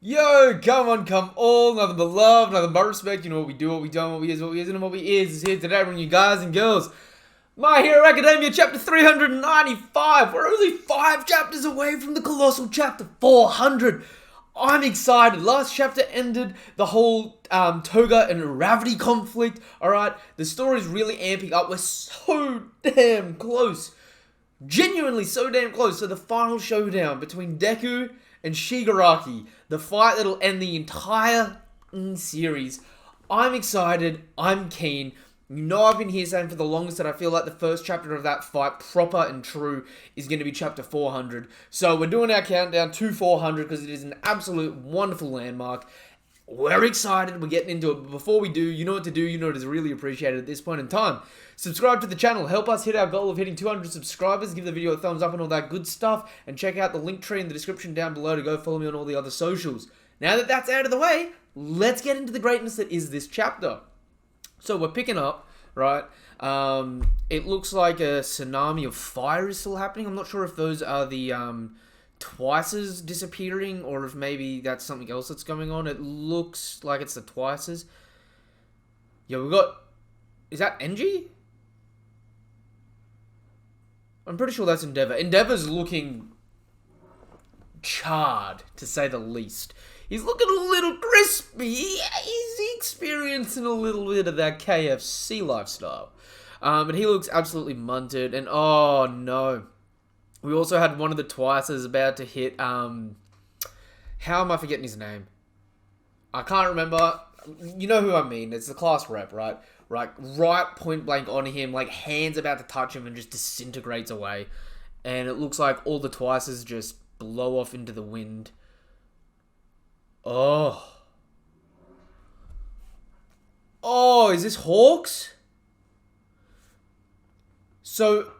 Yo, come on, nothing but love, nothing but respect. You know what we do, what we don't, what we is, what we isn't, and what we is here today, bringing you guys and girls. My Hero Academia chapter 395. We're only 5 chapters away from the colossal chapter 400. I'm excited. Last chapter ended the whole Toga and Ravity conflict. Alright, the story's really amping up. We're so damn close. Genuinely so damn close to the final showdown between Deku and Shigaraki. The fight that'll end the entire series. I'm excited. I'm keen. You know I've been here saying for the longest that I feel like the first chapter of that fight, proper and true, is going to be chapter 400. So we're doing our countdown to 400 because it is an absolute wonderful landmark. We're excited. We're getting into it. But before we do, you know what to do. You know it is really appreciated at this point in time. Subscribe to the channel. Help us hit our goal of hitting 200 subscribers. Give the video a thumbs up and all that good stuff. And check out the link tree in the description down below to go follow me on all the other socials. Now that that's out of the way, let's get into the greatness that is this chapter. So we're picking up, right? It looks like a tsunami of fire is still happening. I'm not sure if those are the Twices disappearing or if maybe that's something else that's going on. It looks like it's the Twices. Yeah, we got... Is that Engie? I'm pretty sure that's Endeavor. Endeavor's looking charred, to say the least. He's looking a little crispy. He's experiencing a little bit of that KFC lifestyle. But he looks absolutely munted. And oh no. We also had one of the Twices about to hit... How am I forgetting his name? I can't remember. You know who I mean. It's the class rep, right? Right point blank on him. Like, hands about to touch him and just disintegrates away. And it looks like all the Twices just blow off into the wind. Oh. Oh, is this Hawks? So...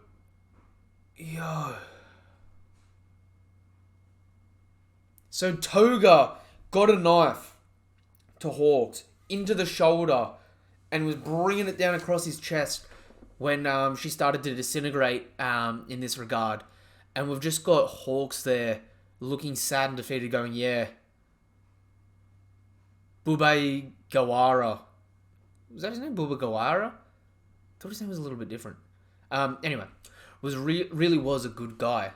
Yo... So Toga got a knife to Hawks into the shoulder and was bringing it down across his chest when she started to disintegrate in this regard. And we've just got Hawks there looking sad and defeated going, yeah. Bube Gawara. Was that his name? Bube Gawara? I thought his name was a little bit different. Anyway, really was a good guy.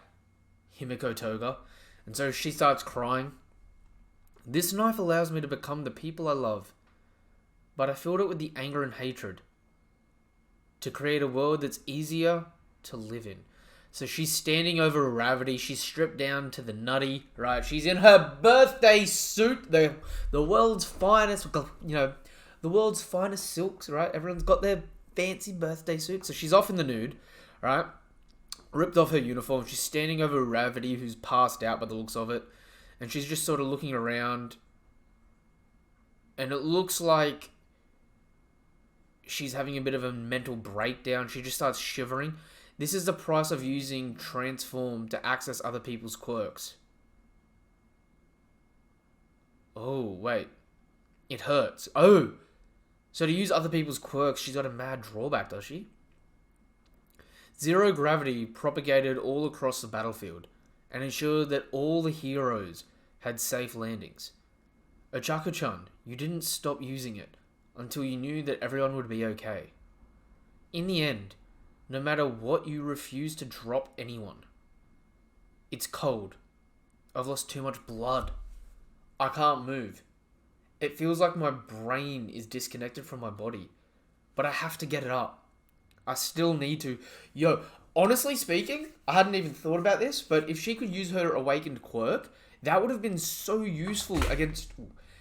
Himiko Toga. And so she starts crying. This knife allows me to become the people I love. But I filled it with the anger and hatred. To create a world that's easier to live in. So she's standing over Ravity. She's stripped down to the nutty, right? She's in her birthday suit. The world's finest, you know, the world's finest silks, right? Everyone's got their fancy birthday suit. So she's off in the nude, right? Ripped off her uniform. She's standing over Ravity, who's passed out by the looks of it. And she's just sort of looking around. And it looks like she's having a bit of a mental breakdown. She just starts shivering. This is the price of using Transform to access other people's quirks. Oh, wait. It hurts. Oh! So to use other people's quirks, she's got a mad drawback, does she? Zero gravity propagated all across the battlefield and ensured that all the heroes had safe landings. Ochako-chan, you didn't stop using it until you knew that everyone would be okay. In the end, no matter what, you refuse to drop anyone. It's cold. I've lost too much blood. I can't move. It feels like my brain is disconnected from my body, but I have to get it up. I still need to. Yo, honestly speaking, I hadn't even thought about this, but if she could use her awakened quirk, that would have been so useful against...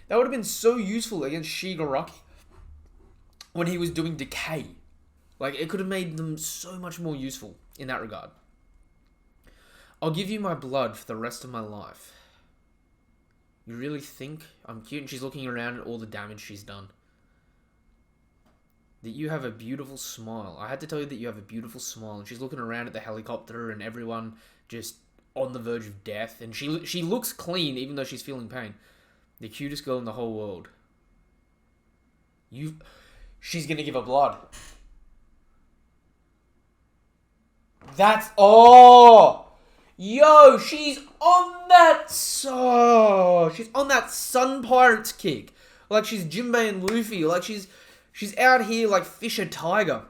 That would have been so useful against Shigaraki when he was doing decay. Like, it could have made them so much more useful in that regard. I'll give you my blood for the rest of my life. You really think I'm cute? And she's looking around at all the damage she's done. That you have a beautiful smile. I had to tell you that you have a beautiful smile. And she's looking around at the helicopter and everyone just on the verge of death. And she looks clean even though she's feeling pain. The cutest girl in the whole world. She's gonna give her blood. That's... Oh! Yo, she's on that. She's on that Sun Pirates kick. Like she's Jinbei and Luffy. Like she's out here like fish a tiger.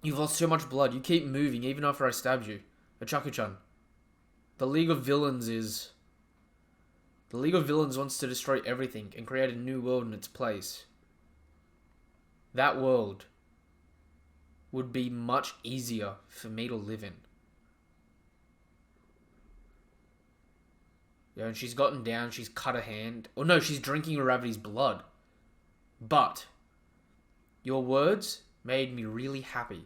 You've lost so much blood. You keep moving even after I stabbed you. Ochaku-chan. The League of Villains is... The League of Villains wants to destroy everything and create a new world in its place. That world would be much easier for me to live in. Yeah, and she's gotten down, she's cut a hand. Oh no, she's drinking Aravity's blood. But your words made me really happy.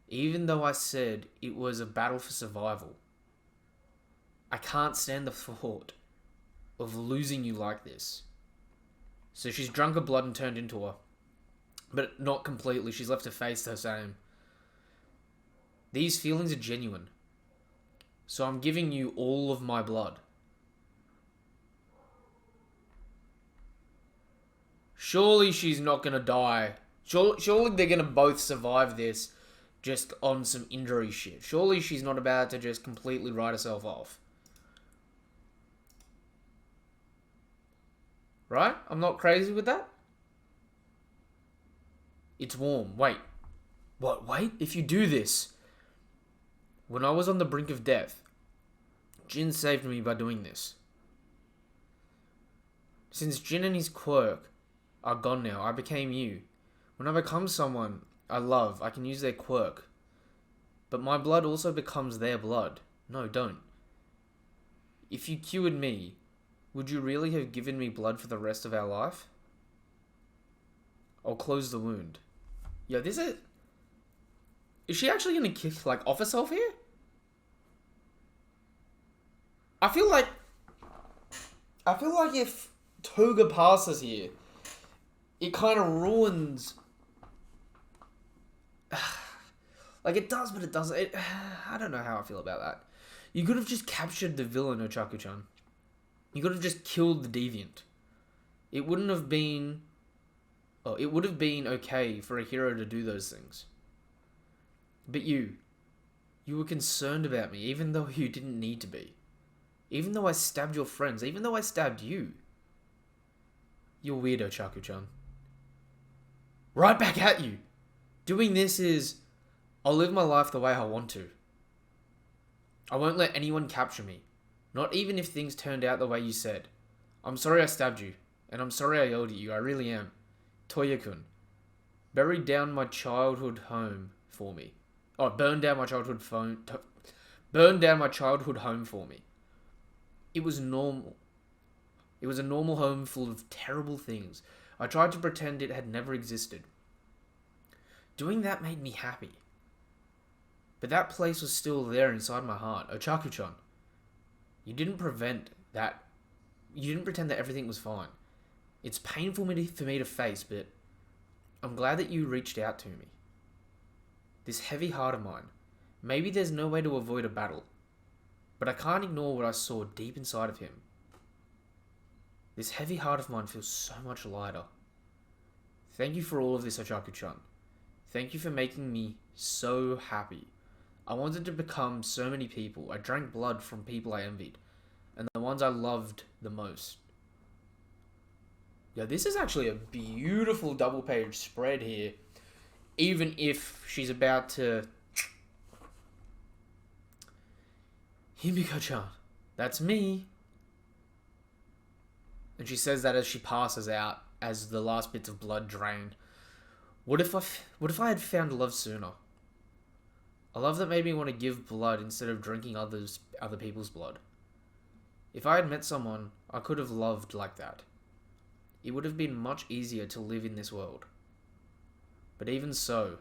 Even though I said it was a battle for survival, I can't stand the thought of losing you like this. So she's drunk her blood and turned into her. But not completely, she's left her face the same. These feelings are genuine. So I'm giving you all of my blood. Surely she's not gonna die. Surely they're gonna both survive this just on some injury shit. Surely she's not about to just completely write herself off. Right? I'm not crazy with that? It's warm. Wait. What? Wait? If you do this... When I was on the brink of death, Jin saved me by doing this. Since Jin and his quirk are gone now, I became you. When I become someone I love, I can use their quirk. But my blood also becomes their blood. No, don't. If you cured me, would you really have given me blood for the rest of our life? I'll close the wound. Yo, this is... Is she actually gonna kick, like, off herself here? I feel like if Toga passes here, it kind of ruins... Like, it does, but it doesn't. I don't know how I feel about that. You could have just captured the villain, Ochaku-chan. You could have just killed the deviant. It wouldn't have been... Oh, it would have been okay for a hero to do those things. But you were concerned about me, even though you didn't need to be. Even though I stabbed your friends, even though I stabbed you. You're weird, Ochaku-chan. Right back at you. Doing this is... I'll live my life the way I want to. I won't let anyone capture me. Not even if things turned out the way you said. I'm sorry I stabbed you. And I'm sorry I yelled at you. I really am. Toya-kun. Bury down my childhood home for me. Oh, burn down my childhood burn down my childhood home for me. It was normal. It was a normal home full of terrible things. I tried to pretend it had never existed. Doing that made me happy. But that place was still there inside my heart. Ochaku-chan, you didn't prevent that. You didn't pretend that everything was fine. It's painful for me to face, but I'm glad that you reached out to me. This heavy heart of mine. Maybe there's no way to avoid a battle, but I can't ignore what I saw deep inside of him. This heavy heart of mine feels so much lighter. Thank you for all of this, Ochaku-chan. Thank you for making me so happy. I wanted to become so many people. I drank blood from people I envied, and the ones I loved the most. Yeah, this is actually a beautiful double-page spread here. Even if she's about to... Himiko-chan, that's me. And she says that as she passes out, as the last bits of blood drain. What if I had found love sooner? A love that made me want to give blood instead of drinking other people's blood. If I had met someone I could have loved like that, it would have been much easier to live in this world. But even so,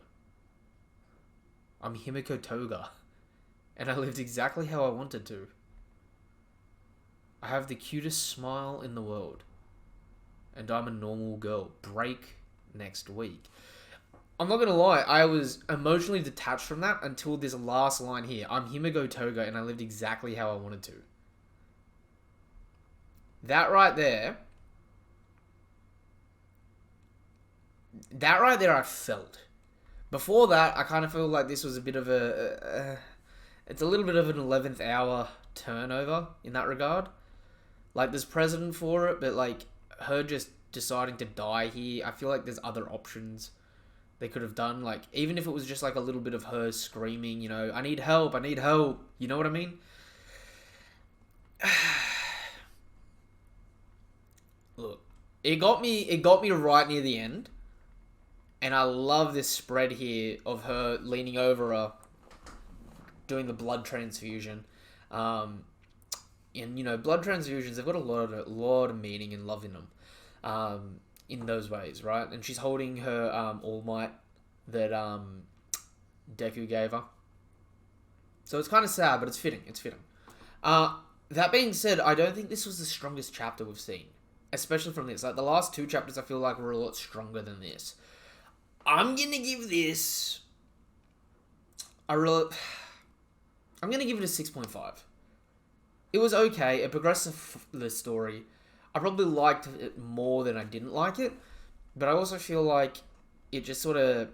I'm Himiko Toga, and I lived exactly how I wanted to. I have the cutest smile in the world, and I'm a normal girl. Break next week. I'm not gonna lie, I was emotionally detached from that until this last line here. I'm Himiko Toga, and I lived exactly how I wanted to. That right there I felt. Before that, I kind of feel like this was a bit of a it's a little bit of an 11th hour turnover in that regard. Like, there's precedent for it, but, like, her just deciding to die here, I feel like there's other options they could have done. Like, even if it was just, like, a little bit of her screaming, you know, I need help, I need help. You know what I mean? Look, it got me right near the end. And I love this spread here of her leaning over her, doing the blood transfusion. And, you know, blood transfusions, they've got a lot of meaning and love in them. In those ways, right? And she's holding her All Might that Deku gave her. So it's kind of sad, but it's fitting. It's fitting. That being said, I don't think this was the strongest chapter we've seen. Especially from this. Like, the last two chapters I feel like were a lot stronger than this. I'm gonna give this I'm gonna give it a 6.5. It was okay. It progressed the story. I probably liked it more than I didn't like it, but I also feel like it just sort of...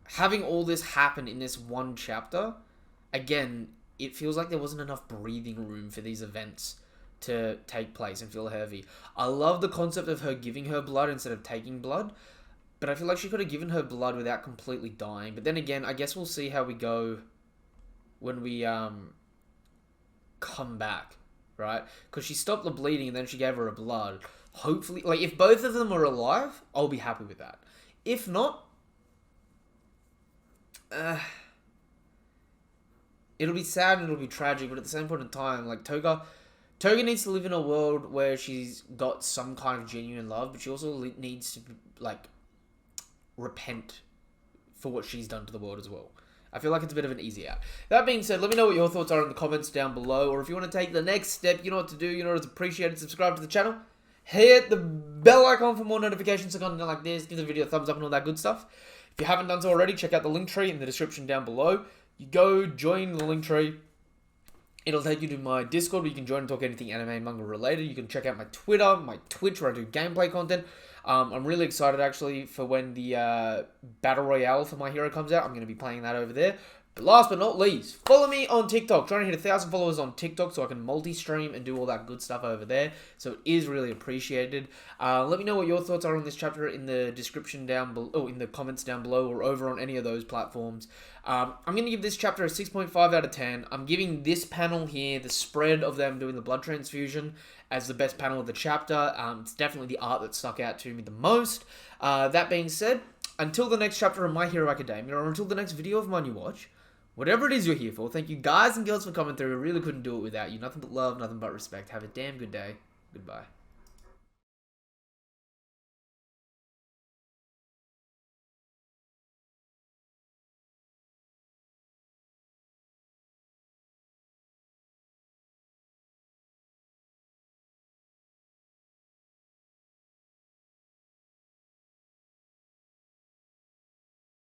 having all this happen in this one chapter, again, it feels like there wasn't enough breathing room for these events to take place and feel heavy. I love the concept of her giving her blood instead of taking blood, but I feel like she could have given her blood without completely dying. But then again, I guess we'll see how we go when we come back, right? Because she stopped the bleeding and then she gave her a blood. Hopefully, like, if both of them are alive, I'll be happy with that. If not, it'll be sad and it'll be tragic, but at the same point in time, like, Toga needs to live in a world where she's got some kind of genuine love, but she also needs to, like, repent for what she's done to the world as well. I feel like it's a bit of an easy out. That being said, let me know what your thoughts are in the comments down below, or if you want to take the next step, you know what to do, you know it's appreciated, subscribe to the channel, hit the bell icon for more notifications of content like this, give the video a thumbs up and all that good stuff. If you haven't done so already, check out the link tree in the description down below. You go join the link tree. It'll take you to my Discord where you can join and talk anything anime and manga related. You can check out my Twitter, my Twitch where I do gameplay content. I'm really excited actually for when the Battle Royale for My Hero comes out. I'm going to be playing that over there. But last but not least, follow me on TikTok. Trying to hit 1,000 followers on TikTok so I can multi-stream and do all that good stuff over there. So it is really appreciated. Let me know what your thoughts are on this chapter in the description down below, in the comments down below, or over on any of those platforms. I'm going to give this chapter a 6.5 out of 10. I'm giving this panel here, the spread of them doing the blood transfusion, as the best panel of the chapter. It's definitely the art that stuck out to me the most. That being said, until the next chapter of My Hero Academia, or until the next video of mine you watch, whatever it is you're here for, thank you guys and girls for coming through. I really couldn't do it without you. Nothing but love, nothing but respect. Have a damn good day. Goodbye.